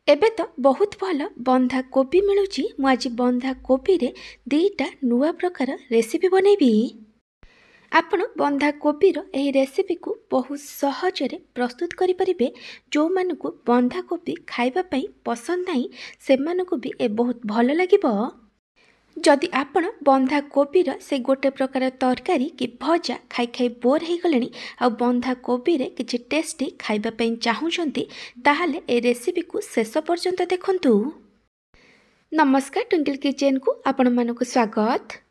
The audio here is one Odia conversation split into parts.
ଏବେ ତ ବହୁତ ଭଲ ବନ୍ଧାକୋବି ମିଳୁଛି। ମୁଁ ଆଜି ବନ୍ଧାକୋବିରେ ଦୁଇଟା ନୂଆ ପ୍ରକାର ରେସିପି ବନେଇବି। ଆପଣ ବନ୍ଧାକୋବିର ଏହି ରେସିପିକୁ ବହୁତ ସହଜରେ ପ୍ରସ୍ତୁତ କରିପାରିବେ। ଯେଉଁମାନଙ୍କୁ ବନ୍ଧାକୋବି ଖାଇବା ପାଇଁ ପସନ୍ଦ ନାହିଁ ସେମାନଙ୍କୁ ବି ଏ ବହୁତ ଭଲ ଲାଗିବ। ଯଦି ଆପଣ ବନ୍ଧାକୋବିର ସେ ଗୋଟେ ପ୍ରକାର ତରକାରୀ କି ଭଜା ଖାଇ ଖାଇ ବୋର୍ ହେଇଗଲେଣି ଆଉ ବନ୍ଧାକୋବିରେ କିଛି ଟେଷ୍ଟି ଖାଇବା ପାଇଁ ଚାହୁଁଛନ୍ତି ତାହେଲେ ଏ ରେସିପିକୁ ଶେଷ ପର୍ଯ୍ୟନ୍ତ ଦେଖନ୍ତୁ। ନମସ୍କାର, ଟ୍ୱିଙ୍କଲ୍ କିଚେନ୍କୁ ଆପଣମାନଙ୍କୁ ସ୍ୱାଗତ।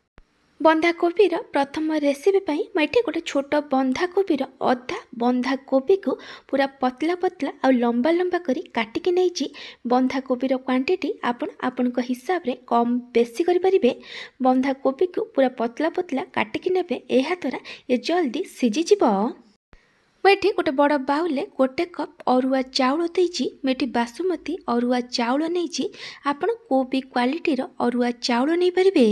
ବନ୍ଧାକୋବିର ପ୍ରଥମ ରେସିପି ପାଇଁ ମୁଁ ଏଠି ଗୋଟେ ଛୋଟ ବନ୍ଧାକୋବିର ଅଧା ବନ୍ଧାକୋବିକୁ ପୁରା ପତଲା ପତଲା ଆଉ ଲମ୍ବା ଲମ୍ବା କରି କାଟିକି ନେଇଛି। ବନ୍ଧାକୋବିର କ୍ୱାଣ୍ଟିଟି ଆପଣ ଆପଣଙ୍କ ହିସାବରେ କମ୍ ବେଶୀ କରିପାରିବେ। ବନ୍ଧାକୋବିକୁ ପୁରା ପତଲା ପତଲା କାଟିକି ନେବେ, ଏହାଦ୍ୱାରା ଏ ଜଲ୍ଦି ସିଝିଯିବ। ମୁଁ ଏଠି ଗୋଟେ ବଡ଼ ବାଉଲରେ ଗୋଟେ କପ୍ ଅରୁଆ ଚାଉଳ ଦେଇଛି। ମୁଁ ଏଠି ବାସୁମତୀ ଅରୁଆ ଚାଉଳ ନେଇଛି। ଆପଣ କେଉଁ ବି କ୍ୱାଲିଟିର ଅରୁଆ ଚାଉଳ ନେଇପାରିବେ।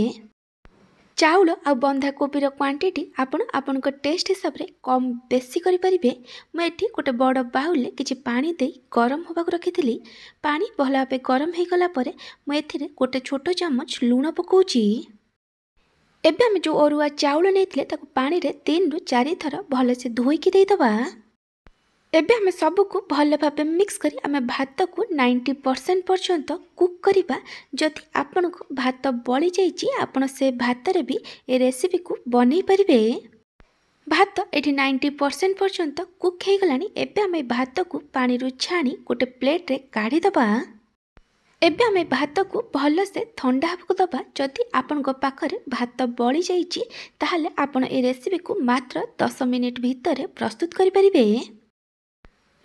ଚାଉଳ ଆଉ ବନ୍ଧାକୋବିର କ୍ୱାଣ୍ଟିଟି ଆପଣ ଆପଣଙ୍କ ଟେଷ୍ଟ ହିସାବରେ କମ୍ ବେଶୀ କରିପାରିବେ। ମୁଁ ଏଠି ଗୋଟେ ବଡ଼ ବାଉଲରେ କିଛି ପାଣି ଦେଇ ଗରମ ହେବାକୁ ରଖିଥିଲି। ପାଣି ଭଲ ଭାବେ ଗରମ ହୋଇଗଲା ପରେ ମୁଁ ଏଥିରେ ଗୋଟେ ଛୋଟ ଚାମଚ ଲୁଣ ପକାଉଛି। ଏବେ ଆମେ ଯେଉଁ ଅରୁଆ ଚାଉଳ ନେଇଥିଲେ ତାକୁ ପାଣିରେ 3ରୁ 4 ଥର ଭଲସେ ଧୋଇକି ଦେଇଦେବା। ଏବେ ଆମେ ସବୁକୁ ଭଲ ଭାବେ ମିକ୍ସ କରି ଆମେ ଭାତକୁ 90% ପର୍ଯ୍ୟନ୍ତ କୁକ୍ କରିବା। ଯଦି ଆପଣଙ୍କୁ ଭାତ ବଳିଯାଇଛି ଆପଣ ସେ ଭାତରେ ବି ଏ ରେସିପିକୁ ବନେଇ ପାରିବେ। ଭାତ ଏଠି 90% ପର୍ଯ୍ୟନ୍ତ କୁକ୍ ହେଇଗଲାଣି। ଏବେ ଆମେ ଭାତକୁ ପାଣିରୁ ଛାଣି ଗୋଟେ ପ୍ଲେଟ୍ରେ କାଢ଼ିଦେବା। ଏବେ ଆମେ ଭାତକୁ ଭଲସେ ଥଣ୍ଡା ହେବାକୁ ଦେବା। ଯଦି ଆପଣଙ୍କ ପାଖରେ ଭାତ ବଳିଯାଇଛି ତାହେଲେ ଆପଣ ଏ ରେସିପିକୁ ମାତ୍ର 10 ମିନିଟ୍ ଭିତରେ ପ୍ରସ୍ତୁତ କରିପାରିବେ।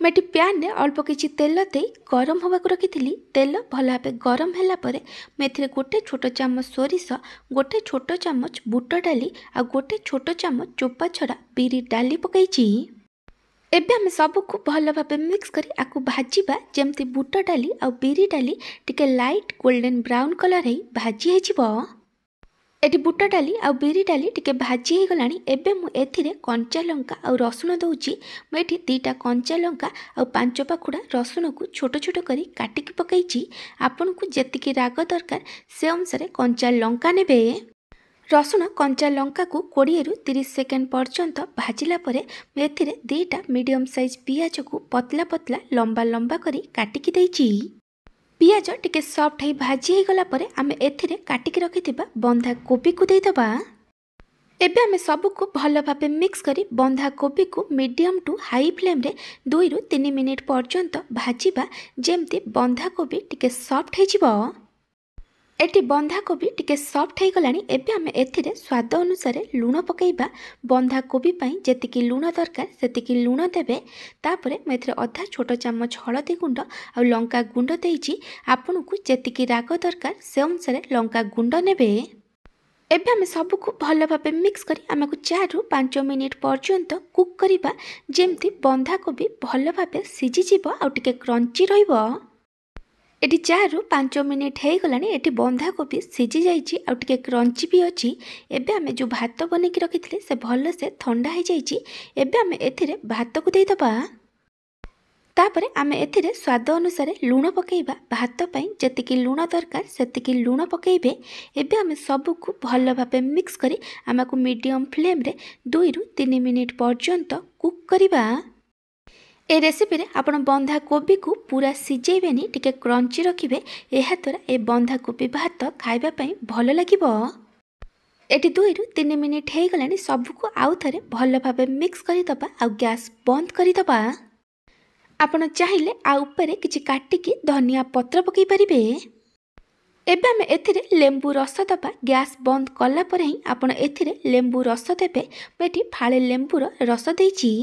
ମୁଁ ଏଠି ପ୍ୟାନ୍ରେ ଅଳ୍ପ କିଛି ତେଲ ଦେଇ ଗରମ ହେବାକୁ ରଖିଥିଲି। ତେଲ ଭଲ ଭାବେ ଗରମ ହେଲା ପରେ ମୁଁ ଏଥିରେ ଗୋଟେ ଛୋଟ ଚାମଚ ସୋରିଷ, ଗୋଟେ ଛୋଟ ଚାମଚ ବୁଟ ଡାଲି ଆଉ ଗୋଟେ ଛୋଟ ଚାମଚ ଚୋପା ଛଡ଼ା ବିରି ଡାଲି ପକାଇଛି। ଏବେ ଆମେ ସବୁକୁ ଭଲ ଭାବେ ମିକ୍ସ କରି ଆକୁ ଭାଜିବା, ଯେମିତି ବୁଟ ଡାଲି ଆଉ ବିରି ଡାଲି ଟିକେ ଲାଇଟ୍ ଗୋଲ୍ଡେନ୍ ବ୍ରାଉନ୍ କଲର୍ ହେଇ ଭାଜି ହେଇଯିବ। ଏଠି ବୁଟ ଡାଲି ଆଉ ବିରି ଡାଲି ଟିକେ ଭାଜି ହେଇଗଲାଣି। ଏବେ ମୁଁ ଏଥିରେ କଞ୍ଚା ଲଙ୍କା ଆଉ ରସୁଣ ଦେଉଛି। ମୁଁ ଏଠି 2ଟା କଞ୍ଚା ଲଙ୍କା ଆଉ 5 ପାଖୁଡ଼ା ରସୁଣକୁ ଛୋଟ ଛୋଟ କରି କାଟିକି ପକାଇଛି। ଆପଣଙ୍କୁ ଯେତିକି ରାଗ ଦରକାର ସେ ଅନୁସାରେ କଞ୍ଚା ଲଙ୍କା ନେବେ। ରସୁଣ କଞ୍ଚା ଲଙ୍କାକୁ 20ରୁ 30 ସେକେଣ୍ଡ ପର୍ଯ୍ୟନ୍ତ ଭାଜିଲା ପରେ ମୁଁ ଏଥିରେ 2ଟା ମିଡ଼ିୟମ୍ ସାଇଜ୍ ପିଆଜକୁ ପତଲା ପତଲା ଲମ୍ବା ଲମ୍ବା କରି କାଟିକି ଦେଇଛି। ପିଆଜ ଟିକେ ସଫ୍ଟ ହେଇ ଭାଜି ହେଇଗଲା ପରେ ଆମେ ଏଥିରେ କାଟିକି ରଖିଥିବା ବନ୍ଧାକୋବିକୁ ଦେଇଦେବା। ଏବେ ଆମେ ସବୁକୁ ଭଲ ଭାବେ ମିକ୍ସ କରି ବନ୍ଧାକୋବିକୁ ମିଡ଼ିୟମ୍ ଟୁ ହାଇ ଫ୍ଲେମ୍ରେ 2ରୁ 3 ମିନିଟ୍ ପର୍ଯ୍ୟନ୍ତ ଭାଜିବା, ଯେମିତି ବନ୍ଧାକୋବି ଟିକେ ସଫ୍ଟ ହେଇଯିବ। ଏଠି ବନ୍ଧାକୋବି ଟିକେ ସଫ୍ଟ ହେଇଗଲାଣି। ଏବେ ଆମେ ଏଥିରେ ସ୍ୱାଦ ଅନୁସାରେ ଲୁଣ ପକାଇବା। ବନ୍ଧାକୋବି ପାଇଁ ଯେତିକି ଲୁଣ ଦରକାର ସେତିକି ଲୁଣ ଦେବେ। ତାପରେ ମୁଁ ଏଥିରେ ଅଧା ଛୋଟ ଚାମଚ ହଳଦୀ ଗୁଣ୍ଡ ଆଉ ଲଙ୍କା ଗୁଣ୍ଡ ଦେଇଛି। ଆପଣଙ୍କୁ ଯେତିକି ରାଗ ଦରକାର ସେ ଅନୁସାରେ ଲଙ୍କା ଗୁଣ୍ଡ ନେବେ। ଏବେ ଆମେ ସବୁକୁ ଭଲ ଭାବେ ମିକ୍ସ କରି ଆମକୁ 4ରୁ 5 ମିନିଟ୍ ପର୍ଯ୍ୟନ୍ତ କୁକ୍ କରିବା, ଯେମିତି ବନ୍ଧାକୋବି ଭଲ ଭାବେ ସିଝିଯିବ ଆଉ ଟିକେ କ୍ରଞ୍ଚି ରହିବ। ଏଠି 4ରୁ 5 ମିନିଟ୍ ହେଇଗଲାଣି। ଏଠି ବନ୍ଧାକୋବି ସିଝି ଯାଇଛି ଆଉ ଟିକେ କ୍ରଞ୍ଚି ବି ଅଛି। ଏବେ ଆମେ ଯେଉଁ ଭାତ ବନେଇକି ରଖିଥିଲେ ସେ ଭଲସେ ଥଣ୍ଡା ହେଇଯାଇଛି। ଏବେ ଆମେ ଏଥିରେ ଭାତକୁ ଦେଇଦେବା। ତାପରେ ଆମେ ଏଥିରେ ସ୍ୱାଦ ଅନୁସାରେ ଲୁଣ ପକାଇବା। ଭାତ ପାଇଁ ଯେତିକି ଲୁଣ ଦରକାର ସେତିକି ଲୁଣ ପକାଇବେ। ଏବେ ଆମେ ସବୁକୁ ଭଲ ଭାବେ ମିକ୍ସ କରି ଆମକୁ ମିଡ଼ିୟମ୍ ଫ୍ଲେମ୍ରେ 2ରୁ 3 ମିନିଟ୍ ପର୍ଯ୍ୟନ୍ତ କୁକ୍ କରିବା। ଏ ରେସିପିରେ ଆପଣ ବନ୍ଧାକୋବିକୁ ପୁରା ସିଝେଇବେନି, ଟିକେ କ୍ରଞ୍ଚି ରଖିବେ। ଏହାଦ୍ୱାରା ଏ ବନ୍ଧାକୋବି ଭାତ ଖାଇବା ପାଇଁ ଭଲ ଲାଗିବ। ଏଠି 2ରୁ 3 ମିନିଟ୍ ହେଇଗଲାଣି। ସବୁକୁ ଆଉ ଥରେ ଭଲ ଭାବେ ମିକ୍ସ କରିଦେବା ଆଉ ଗ୍ୟାସ୍ ବନ୍ଦ କରିଦେବା। ଆପଣ ଚାହିଁଲେ ଆଉ ଉପରେ କିଛି କାଟିକି ଧନିଆ ପତ୍ର ପକାଇ ପାରିବେ। ଏବେ ଆମେ ଏଥିରେ ଲେମ୍ବୁ ରସ ଦେବା। ଗ୍ୟାସ୍ ବନ୍ଦ କଲା ପରେ ହିଁ ଆପଣ ଏଥିରେ ଲେମ୍ବୁ ରସ ଦେବେ। ମୁଁ ଏଠି ଫାଳେ ଲେମ୍ବୁର ରସ ଦେଇଛି।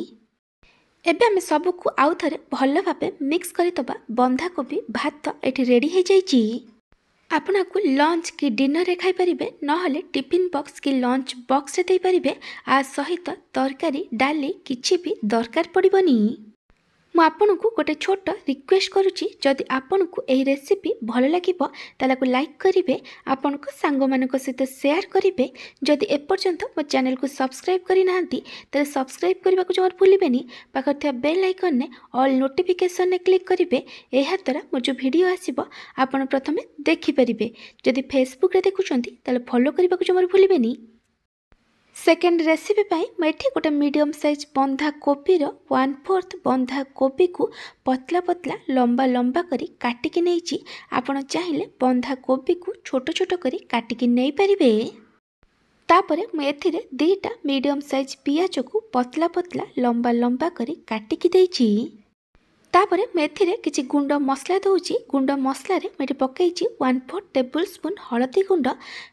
ଏବେ ଆମେ ସବୁକୁ ଆଉ ଥରେ ଭଲ ଭାବେ ମିକ୍ସ କରିଦେବା। ବନ୍ଧାକୋବି ଭାତ ଏଠି ରେଡ଼ି ହେଇଯାଇଛି। ଆପଣ ଆକୁ ଲଞ୍ଚ କି ଡିନରରେ ଖାଇପାରିବେ, ନହେଲେ ଟିଫିନ୍ ବକ୍ସ କି ଲଞ୍ଚ ବକ୍ସରେ ଦେଇପାରିବେ। ଆ ସହିତ ତରକାରୀ ଡାଲି କିଛି ବି ଦରକାର ପଡ଼ିବନି। ମୁଁ ଆପଣଙ୍କୁ ଗୋଟେ ଛୋଟ ରିକ୍वेଷ୍ଟ କରୁଛି, ଯଦି ଆପଣଙ୍କୁ ଏହି ରେସିପି ଭଲ ଲାଗିବ ତାହାକୁ ଲାଇକ୍ କରିବେ, ଆପଣଙ୍କ ସାଙ୍ଗମାନଙ୍କ ସହିତ ସେୟାର କରିବେ। ଯଦି ଏପର୍ଯ୍ୟନ୍ତ ମୋ ଚ୍ୟାନେଲକୁ ସବସ୍କ୍ରାଇବ୍ କରିନାହାନ୍ତି ତାହେଲେ ସବସ୍କ୍ରାଇବ୍ କରିବାକୁ ଜମାରୁ ଭୁଲିବେନି। ପାଖରେ ଥିବା ବେଲ୍ ଆଇକନ୍ରେ ଅଲ୍ ନୋଟିଫିକେସନ୍ରେ କ୍ଲିକ୍ କରିବେ। ଏହାଦ୍ୱାରା ମୋର ଯେଉଁ ଭିଡ଼ିଓ ଆସିବ ଆପଣ ପ୍ରଥମେ ଦେଖିପାରିବେ। ଯଦି ଫେସବୁକ୍ରେ ଦେଖୁଛନ୍ତି ତାହେଲେ ଫଲୋ କରିବାକୁ ଜମାରୁ ଭୁଲିବେନି। सेकेंड रेसिपी मैं ये गोटे मीडियम साइज बंधा कोबीर 1/4 बंधा कोबी को पतला पतला लंबा लंबा करी काटिकी नहीं। आपण चाहिए बंधा कोबी को छोट छोट करी काटिकी नहीं पारिबे। तापरे मैं एथिरे 2टा मीडियम साइज पियाज को पतला पतला लंबा लंबा करी काटिकी देइछि। तापरे मैं एथिरे किछि गुंड मसला दउछि। गुंड मसला रे मैं पकईछि 1/4 टेबल स्पून हळदी गुंड,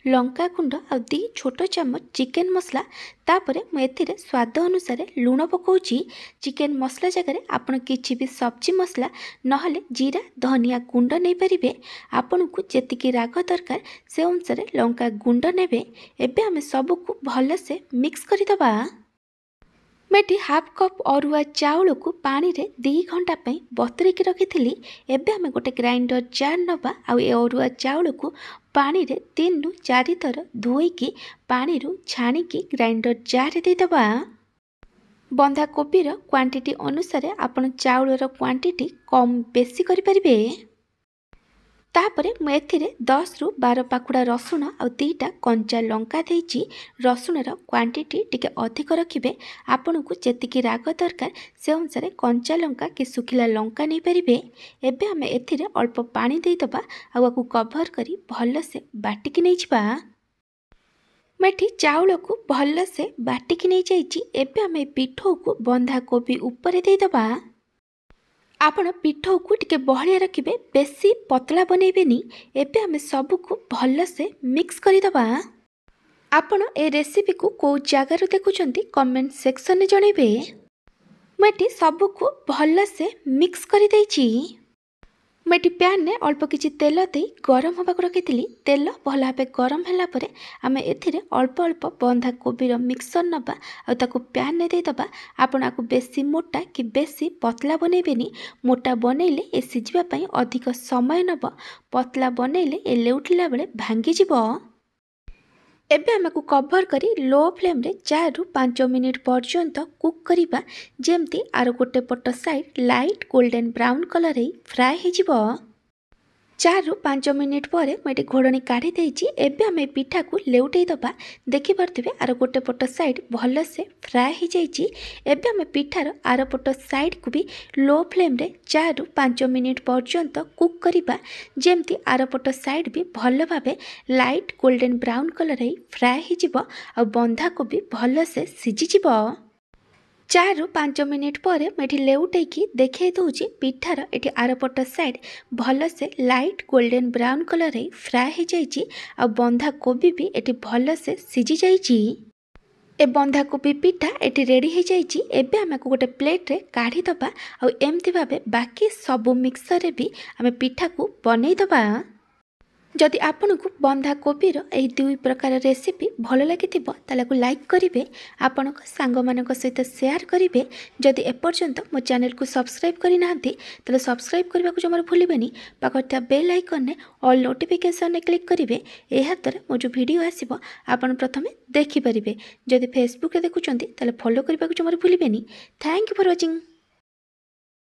लंका गुंड आ 2 छोट चम्मच चिकन मसला। तापरे मैं एथिरे स्वाद अनुसार लूण पकाउछि। चिकन मसला जगह आपण किछि भी सब्जी मसला नहले जीरा धनिया गुंड नहीं पारिबे। आपन को जेतिकी राग दरकार से अनुसार लंका गुंड नेबे। एबे हमें सब को भल से मिक्स करि दबा। मैं हाफ कप अरुआ चाउल को पानी रे 2 घंटा बतुरेकी रखी। एबे हमें गोटे ग्राइंडर जार नवा आ अरुआ चाउल को पानी रे 3 रु 4 थर धोईकी पानी रु छाणिकी ग्राइंडर जार दे दबा। बंधा कोबीर क्वांटिटी अनुसार आपण चाउलर क्वांटिटी कम बेसी करि परिबे। तापरे मैं एथिरे 10 रु 12 पाखुड़ा रसुण आ 2टा कंचा लंका देइछि। रसुणर क्वांटिटी टिके अधिक रखिबे। आपन को जेतिकी राग दरकार से अनुसार कंचा लंका कि सुखिला लंका नहीं पारिबे। एबे हमें एथिरे अल्प पानी देई दबा आ कभर करी भल से बाटिकी नहीं जिबा। मैं चाउल को भल से बाटिकी नहीं जाइछि। एबे हमें पिठो को बंधा कोबी ऊपर देई दबा। आपण पिठो को टिके बहलिया रखिबे, बेसी पतला बनैबेनी। एबे हमें सब को भल से मिक्स करि दबा। आपण ए रेसिपी को को जगार देखुचंती कमेंट सेक्शन में जणैबे। मैं सब को भल से मिक्स करि दैछि। मैं पैन में अल्प किछि तेल दे गरम होगा रखी। तेल भल भाव गरम है पर आम एथिरे अल्प अल्प बंधा कोबीर मिक्सर नबा आ पैन में देदबा। आपण आपको बेसी मोटा कि बेसी पतला बनैबेनी। मोटा बनैले ए सिझिबा अधिक समय नब। पतला बनैले ए लेउटिला बेले भांगी जिवो। एबे हमको कभर करी लो फ्लेम रे 4 रु 5 मिनिट पर्यंत कुक करिबा। जेमती आरो गोटे पट side light golden brown colour रे फ्राई हे जिवो। 4 रु 5 मिनिट पर मैं घोड़नी काढ़ी देइछि। एबे हमें पिठा को लेउटै दबा। देखि पारथिबे आरो गोटे पट साइड भल से फ्राई हे जाइछि। एबे हमें पिठार आरो पट साइड को भी लो फ्लेम रे 4 रु 5 मिनिट पर्यंत कुक करिबा। जेमती आरो पट साइड भी भल भाबे लाइट गोल्डन ब्राउन कलर रे फ्राई हे जिवो आ बंधा को भी भल से सिझि जिवो। 4 रु 5 मिनिट पर मैं लेउटेकी देखे दूची पिठार एटी आरपट साइड भल से लाइट गोल्डन ब्राउन कलर रे फ्राई हो जाइए। आ बंधा कोबी भी एटी भल से सिझी जाइए। ए बंधा कोबी पिठा एटी रेडी हो जाइए। एबे आम गोटे प्लेट रे काढ़ी दबा। आ एमती भाबे बाकी सबू मिक्सर रे भी आम पिठा को बनई दबा। जदि आपन को बंधा कोबीर यही 2 प्रकार रेसिपी भल लगी तालाको लाइक करिवे, आपण सांग मानक सहित शेयर करिवे। जदि एपर्यंत मो चैनल को सब्सक्राइब करि नाहंती ताले सब्सक्राइब करबा को जमर भूलिबेनी। पाखटा बेल आइकन ने ऑल नोटिफिकेशन ने क्लिक करिवे। एहा द्वारा मो जो वीडियो आसीबो आपण प्रथमे देखि परिबे। जदि फेसबुक रे देखुचंती ताले फॉलो करबा को जमर भूलिबेनी। Thank you for watching.